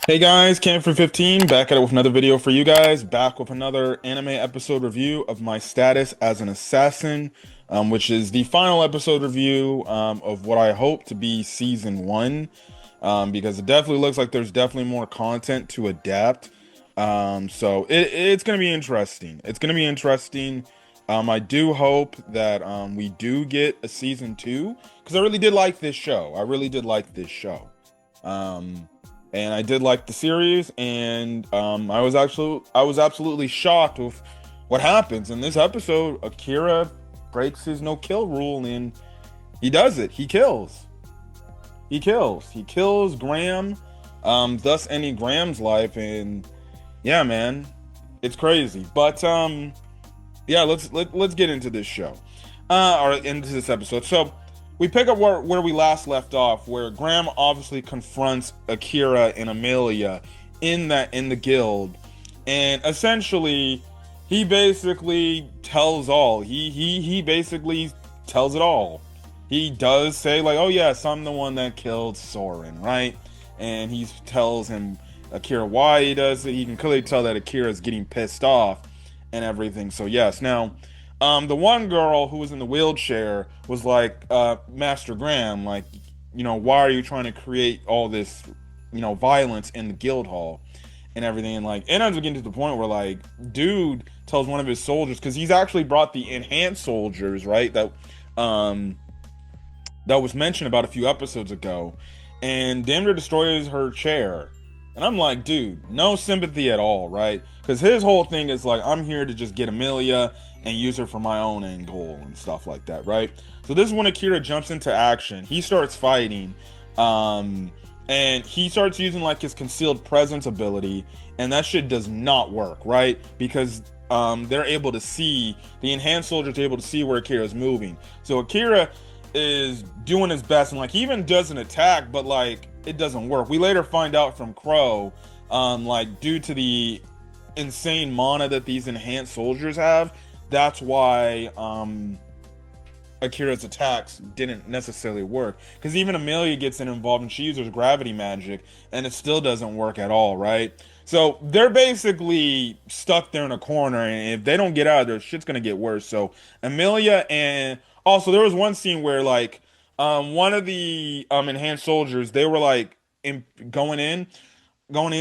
Hey guys, Camp for 15 back at it with another video for you guys. Back with another anime episode review of my status as an assassin, which is the final episode review of what I hope to be season one, because it definitely looks like there's definitely more content to adapt. So it's gonna be interesting. It's gonna be interesting. I do hope that we do get a season two because I really did like this show. I really did like this show. Um, and I did like the series, and I was absolutely shocked with what happens in this episode. Akira breaks his no kill rule, and he does it. He kills. He kills Graham, thus ending Graham's life. And yeah, man, it's crazy. But yeah, let's get into this show, or into this episode. So we pick up where we last left off, where Graham obviously confronts Akira and Amelia in the guild, and essentially he basically tells all. He basically tells it all. He does say like, "Oh yes, I'm the one that killed Soren," right? And he tells him Akira why he does it. You can clearly tell that Akira is getting pissed off and everything. So yes, now the one girl who was in the wheelchair was like, Master Graham, like, why are you trying to create all this, violence in the guild hall and everything? And like, it ends up getting to the point where like, dude tells one of his soldiers, because he's actually brought the enhanced soldiers, right? That was mentioned about a few episodes ago, and damn near destroys her chair. And I'm like, dude, no sympathy at all, right? Because his whole thing is like, I'm here to just get Amelia and use her for my own end goal and stuff like that, right? So this is when Akira jumps into action. He starts fighting, and he starts using like his concealed presence ability, and that shit does not work, right? Because they're able to see, the enhanced soldiers are able to see where Akira is moving. So Akira is doing his best, and like he even does an attack, but like it doesn't work. We later find out from Crow, like due to the insane mana that these enhanced soldiers have, that's why Akira's attacks didn't necessarily work. Because even Amelia gets involved and she uses gravity magic, and it still doesn't work at all, right? So they're basically stuck there in a corner, and if they don't get out of there, shit's gonna get worse. So Amelia, and also there was one scene where like one of the enhanced soldiers, they were like going in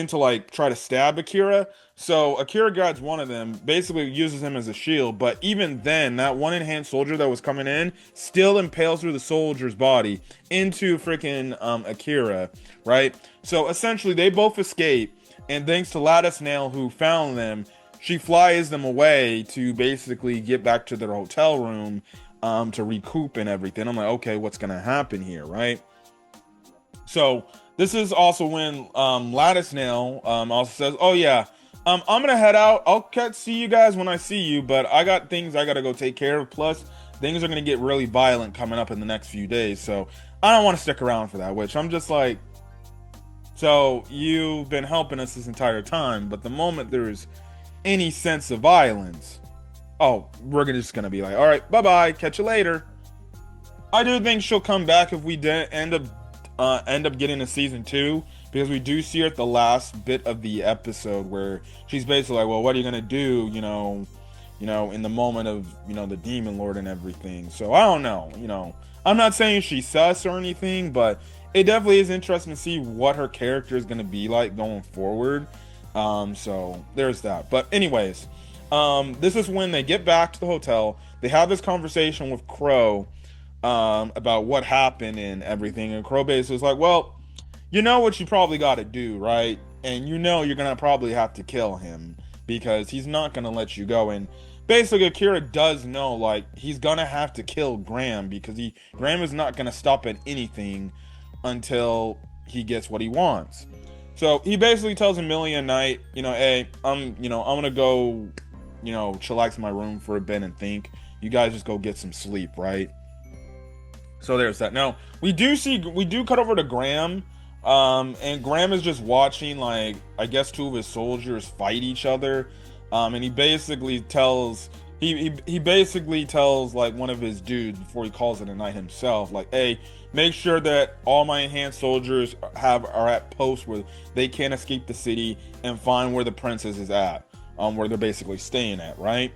to like try to stab Akira. So Akira grabs one of them, basically uses him as a shield. But even then, that one enhanced soldier that was coming in still impales through the soldier's body into freaking Akira, right? So essentially, they both escape, and thanks to Lattice Nail, who found them, she flies them away to basically get back to their hotel room, to recoup and everything. I'm like, okay, what's gonna happen here, right? So this is also when Lattice Nail also says, "Oh yeah, I'm gonna head out. I'll see you guys when I see you, but I got things I gotta go take care of. Plus, things are gonna get really violent coming up in the next few days, so I don't want to stick around for that." Which I'm just like, so you've been helping us this entire time, but the moment there's any sense of violence, oh, we're just gonna be like, "All right, bye bye, catch you later." I do think she'll come back if we end up getting a season two, because we do see her at the last bit of the episode where she's basically like, well, what are you gonna do, in the moment of, the demon lord and everything. So I don't know, I'm not saying she's sus or anything, but it definitely is interesting to see what her character is gonna be like going forward. So there's that. But anyways, this is when they get back to the hotel. They have this conversation with Crow about what happened and everything, and Crow basically is like, well, you know what you probably got to do, right? And you're gonna probably have to kill him because he's not gonna let you go. And basically Akira does know like he's gonna have to kill Graham, because Graham is not gonna stop at anything until he gets what he wants. So he basically tells Amelia Knight, hey, I'm gonna go, chillax in my room for a bit and think. You guys just go get some sleep, right? So there's that. Now we do cut over to Graham, and Graham is just watching, like, I guess two of his soldiers fight each other, and he basically tells he basically tells like one of his dudes before he calls it a night himself, like, hey, make sure that all my enhanced soldiers are at posts where they can't escape the city and find where the princess is at, where they're basically staying at, right?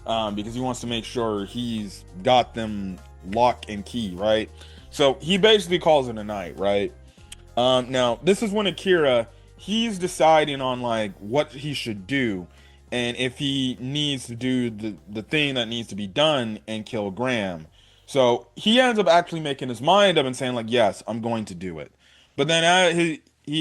Because he wants to make sure he's got them lock and key, right? So he basically calls it a night, right? Now this is when Akira, he's deciding on like what he should do, and if he needs to do the thing that needs to be done and kill Graham. So he ends up actually making his mind up and saying like, yes, I'm going to do it. But then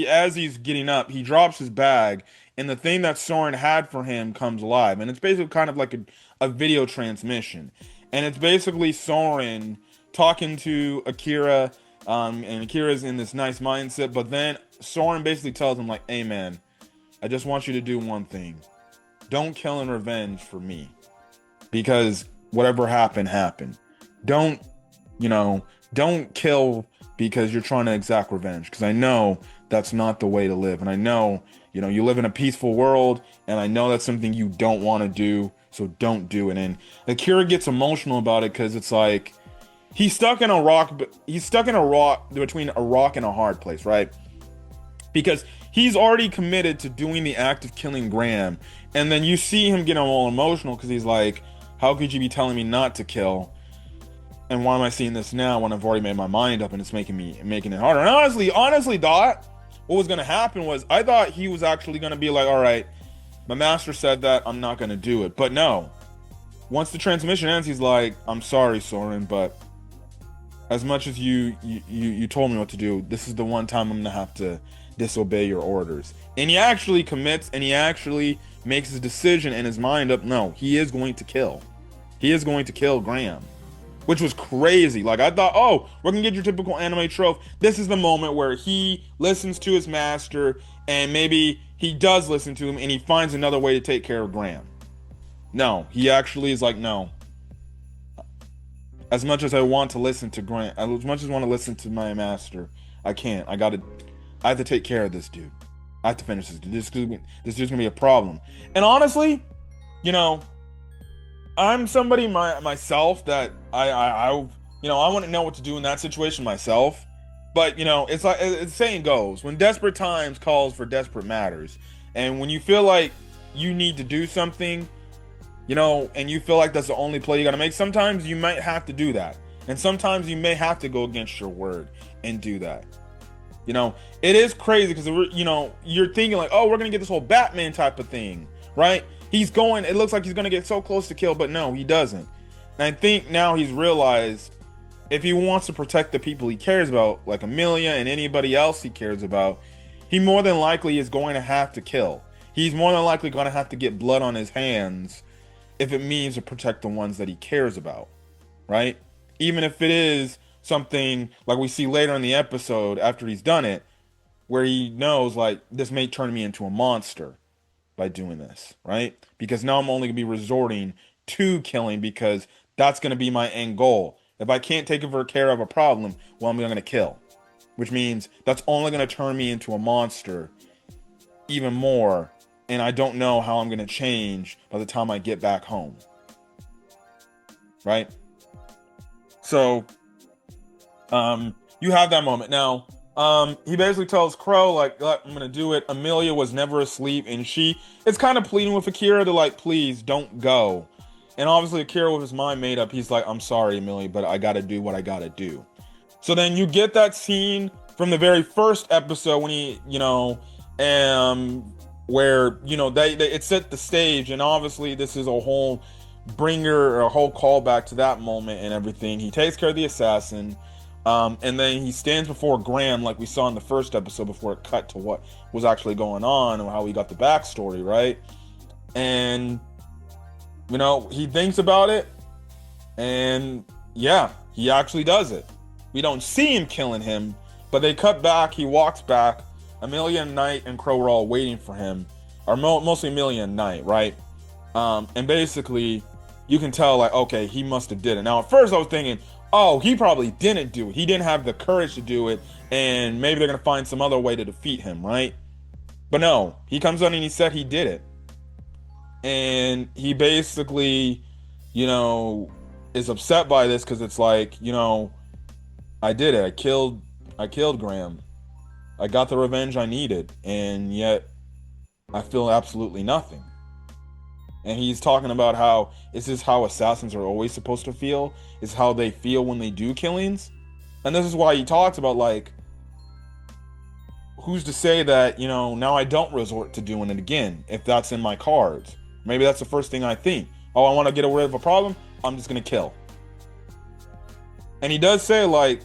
as he's getting up, he drops his bag, and the thing that Soren had for him comes alive, and it's basically kind of like a video transmission, and it's basically Soren talking to Akira, and Akira's in this nice mindset, but then Soren basically tells him like, hey man, I just want you to do one thing. Don't kill in revenge for me. Because whatever happened. Don't, don't kill because you're trying to exact revenge. Because I know that's not the way to live. And I know, you live in a peaceful world, and I know that's something you don't want to do. So don't do it. And Akira gets emotional about it because it's like, he's stuck in a rock between a rock and a hard place, right? Because he's already committed to doing the act of killing Graham, and then you see him getting all emotional because he's like, how could you be telling me not to kill? And why am I seeing this now when I've already made my mind up and it's making it harder? And honestly thought what was gonna happen was, I thought he was actually gonna be like, all right, my master said that, I'm not gonna do it. But no. Once the transmission ends, he's like, I'm sorry, Soren, but as much as you told me what to do, this is the one time I'm gonna have to disobey your orders. And he actually commits, and he actually makes his decision in his mind up. No, he is going to kill. He is going to kill Graham, which was crazy. Like, I thought, oh, we're gonna get your typical anime trope. This is the moment where he listens to his master, and maybe he does listen to him, and he finds another way to take care of Graham. No, he actually is like, no. As much as I want to listen to Grant, as much as I want to listen to my master, I can't. I have to take care of this dude. I have to finish this dude. This dude's gonna be a problem. And honestly, I'm somebody myself that I want to know what to do in that situation myself. But it's like the saying goes, when desperate times calls for desperate matters, and when you feel like you need to do something, and you feel like that's the only play you gotta make, sometimes you might have to do that. And sometimes you may have to go against your word and do that. It is crazy because, you're thinking like, oh, we're gonna get this whole Batman type of thing, right? It looks like he's gonna get so close to kill, but no, he doesn't. And I think now he's realized if he wants to protect the people he cares about, like Amelia and anybody else he cares about, he more than likely is going to have to kill. He's more than likely going to have to get blood on his hands if it means to protect the ones that he cares about, right? Even if it is something like we see later in the episode after he's done it, where he knows like, this may turn me into a monster by doing this, right? Because now I'm only gonna be resorting to killing because that's gonna be my end goal. If I can't take care of a problem, well, I'm gonna kill, which means that's only gonna turn me into a monster even more. And I don't know how I'm going to change by the time I get back home. Right? So, you have that moment. Now, he basically tells Crow, like, I'm going to do it. Amelia was never asleep, and it's kind of pleading with Akira to, like, please don't go. And obviously, Akira, with his mind made up, he's like, I'm sorry, Amelia, but I got to do what I got to do. So then you get that scene from the very first episode when he, where it set the stage, and obviously this is a whole callback to that moment and everything. He takes care of the assassin, and then he stands before Graham like we saw in the first episode before it cut to what was actually going on and how we got the backstory, right? And he thinks about it, and yeah, he actually does it. We don't see him killing him, but they cut back, he walks back. Amelia and Knight and Crow were all waiting for him, or mostly Amelia and Knight, right? And basically, you can tell, like, okay, he must have did it. Now, at first I was thinking, oh, he probably didn't do it. He didn't have the courage to do it, and maybe they're going to find some other way to defeat him, right? But no, he comes on and he said he did it. And he basically you know, is upset by this because it's like, I did it. I killed Graham. I got the revenge I needed, and yet I feel absolutely nothing. And he's talking about how is this how assassins are always supposed to feel? Is how they feel when they do killings? And this is why he talks about like who's to say that, now I don't resort to doing it again if that's in my cards. Maybe that's the first thing I think. Oh, I want to get rid of a problem, I'm just gonna kill. And he does say like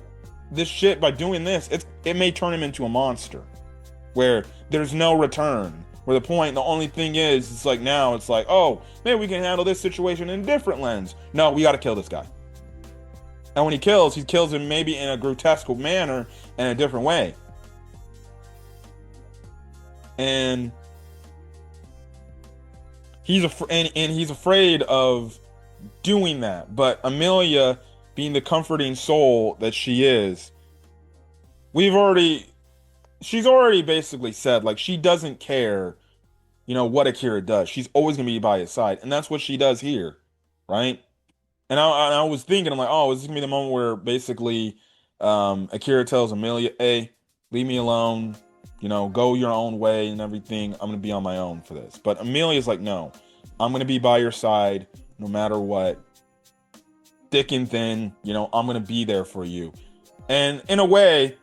this shit by doing this, it may turn him into a monster where there's no return. Where the only thing is, it's like now it's like, oh, maybe we can handle this situation in a different lens. No, we got to kill this guy. And when he kills him maybe in a grotesque manner in a different way. And he's afraid of doing that. But Amelia, being the comforting soul that she is, she's already basically said like she doesn't care, what Akira does. She's always gonna be by his side, and that's what she does here, right? And I was thinking, I'm like, oh, is this gonna be the moment where basically Akira tells Amelia, hey, leave me alone, go your own way and everything. I'm gonna be on my own for this. But Amelia's like, no, I'm gonna be by your side no matter what. Thick and thin, I'm gonna be there for you. And in a way,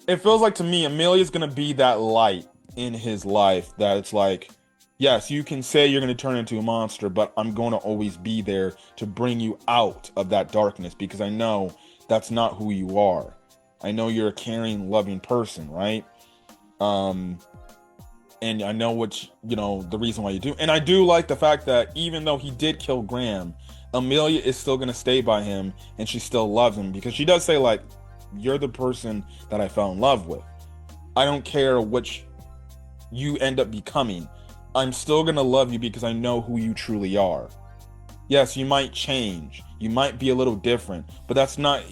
it feels like to me, Amelia's gonna be that light in his life that it's like, yes, you can say you're gonna turn into a monster, but I'm gonna always be there to bring you out of that darkness because I know that's not who you are. I know you're a caring, loving person, right? And I know the reason why you do. And I do like the fact that even though he did kill Graham, Amelia is still gonna stay by him and she still loves him because she does say like, you're the person that I fell in love with. I don't care which you end up becoming. I'm still gonna love you because I know who you truly are. Yes, you might change. You might be a little different, but that's not.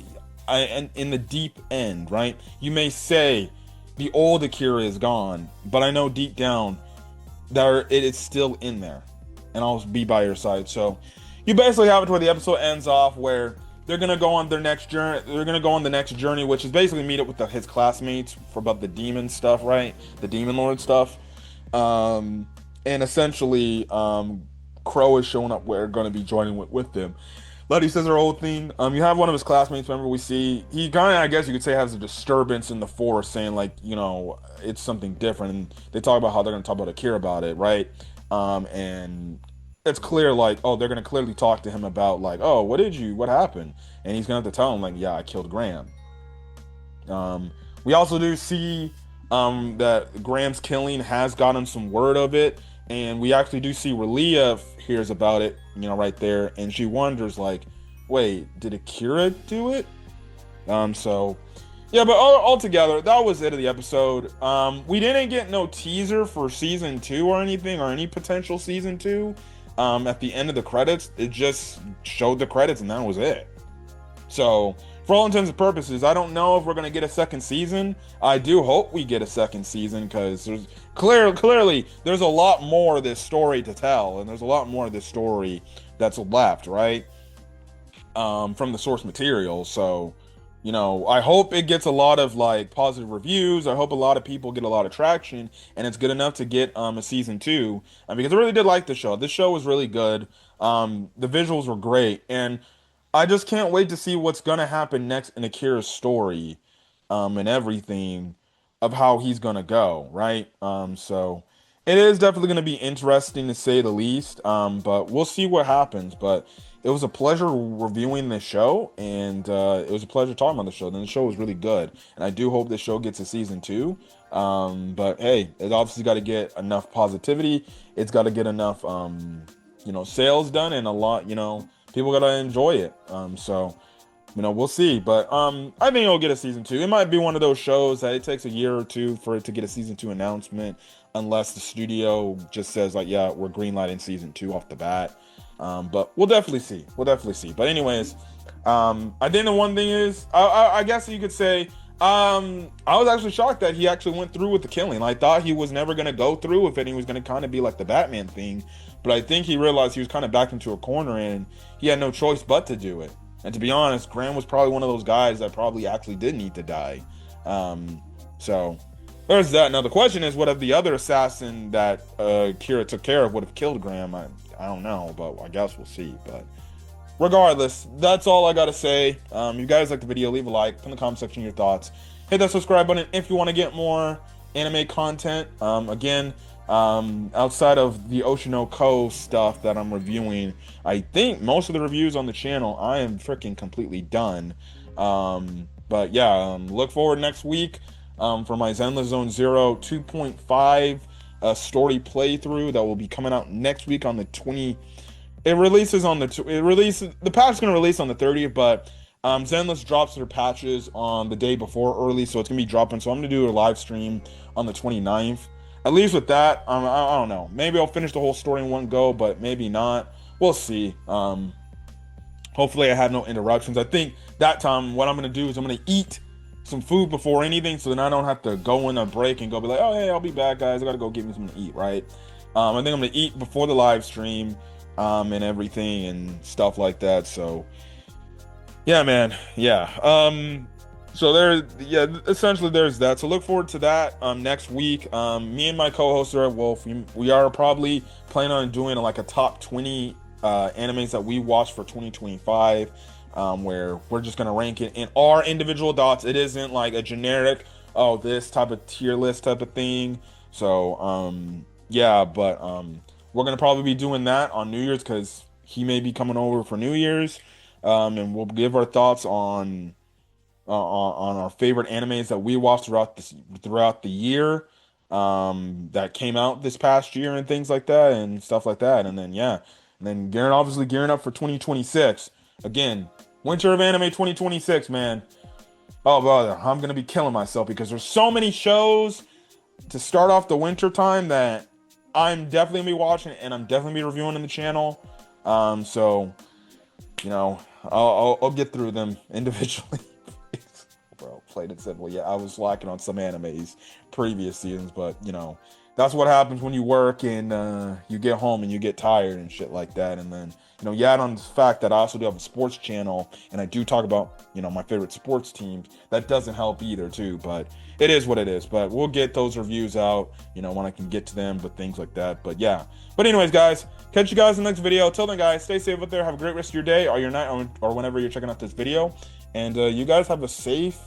And in the deep end, right? You may say the old Akira is gone, but I know deep down that it is still in there, and I'll be by your side. So you basically have it where the episode ends off where they're gonna go on their next journey. They're gonna go on the next journey, which is basically meet up with his classmates for about the demon stuff, right? The demon lord stuff. And essentially, Crow is showing up. We're gonna be joining with them. Letty says her old thing. You have one of his classmates. Remember, we see he kind of, I guess you could say, has a disturbance in the force, saying like, it's something different. And they talk about how they're gonna talk about Akira about it, right? And it's clear like, oh, they're gonna clearly talk to him about like, oh, what happened? And he's gonna have to tell him like, yeah, I killed Graham. We also do see that Graham's killing has gotten some word of it, and we actually do see Relia hears about it, right there, and she wonders like, wait, did Akira do it? So yeah, but altogether, that was it of the episode. We didn't get no teaser for season 2 or anything, or any potential season 2. At the end of the credits, it just showed the credits and that was it. So, for all intents and purposes, I don't know if we're gonna get a second season. I do hope we get a second season because there's clearly there's a lot more of this story to tell, and there's a lot more of this story that's left, right? From the source material. So, I hope it gets a lot of like positive reviews. I hope a lot of people get a lot of traction, and it's good enough to get a season 2. Because I really did like the show. This show was really good. The visuals were great, and I just can't wait to see what's gonna happen next in Akira's story, and everything of how he's gonna go, right? So it is definitely gonna be interesting to say the least. But we'll see what happens. But it was a pleasure reviewing this show, and it was a pleasure talking about the show. And the show was really good, and I do hope this show gets a season 2. But hey, it obviously got to get enough positivity. It's got to get enough, sales done, and a lot, people got to enjoy it. So, we'll see. But I think it'll get a season 2. It might be one of those shows that it takes a year or two for it to get a season 2 announcement, unless the studio just says like, yeah, we're greenlighting season 2 off the bat. But we'll definitely see. But anyways, I think the one thing is, I guess you could say I was actually shocked that he actually went through with the killing. I thought he was never gonna go through with it. He was gonna kind of be like the Batman thing, but I think he realized he was kind of backed into a corner and he had no choice but to do it. And to be honest, Graham was probably one of those guys that probably actually did need to die. So there's that. Now the question is, what if the other assassin that Kira took care of would have killed Graham? I don't know, but I guess we'll see. But regardless, that's all I gotta say. You guys like the video, leave a like, put in the comment section your thoughts. Hit that subscribe button if you want to get more anime content. Again, outside of the Oshinoko stuff that I'm reviewing, I think most of the reviews on the channel, I am freaking completely done. But yeah, look forward next week for my Zenless Zone Zero 2.5 story playthrough that will be coming out next week on the 20th. It releases on the the patch is gonna release on the 30th, but Zenless drops their patches on the day before early, so it's gonna be dropping. So I'm gonna do a live stream on the 29th. At least with that, I don't know. Maybe I'll finish the whole story in one go, but maybe not. We'll see. Hopefully I have no interruptions. I think that time what I'm gonna do is I'm gonna eat some food before anything, so then I don't have to go in a break and go be like, oh hey, I'll be back, guys. I gotta go get me something to eat, right? I think I'm gonna eat before the live stream. And everything and stuff like that. So yeah, man. Yeah. So essentially there's that. So look forward to that next week. Me and my co-host are Wolf. We are probably planning on doing like a top 20 animes that we watched for 2025, where we're just gonna rank it in our individual dots. It isn't like a generic, oh, this type of tier list type of thing. So yeah, but we're gonna probably be doing that on New Year's because he may be coming over for New Year's, and we'll give our thoughts on our favorite animes that we watched throughout the year, that came out this past year and things like that and stuff like that. And then yeah, and then gearing up for 2026 again, Winter of Anime 2026, man. Oh brother, I'm gonna be killing myself because there's so many shows to start off the winter time that I'm definitely gonna be watching and I'm definitely gonna be reviewing in the channel. So you know, I'll get through them individually. Bro, played it said, well, yeah, I was lacking on some animes previous seasons, but you know, that's what happens when you work and you get home and you get tired and shit like that. And then, you know, you add on the fact that I also do have a sports channel and I do talk about, you know, my favorite sports teams. That doesn't help either too, but it is what it is. But we'll get those reviews out, you know, when I can get to them, but things like that. But yeah. But anyways, guys, catch you guys in the next video. Till then, guys, stay safe out there. Have a great rest of your day or your night or whenever you're checking out this video. And you guys have a safe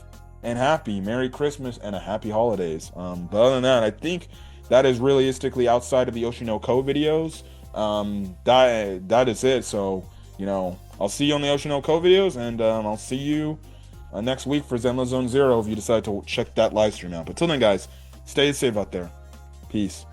and happy Merry Christmas and a happy holidays. But other than that, I think that is realistically outside of the Oshinoko videos. That is it. So, you know, I'll see you on the Oshinoko videos, and I'll see you next week for Zenless Zone Zero if you decide to check that live stream out. But till then, guys, stay safe out there. Peace.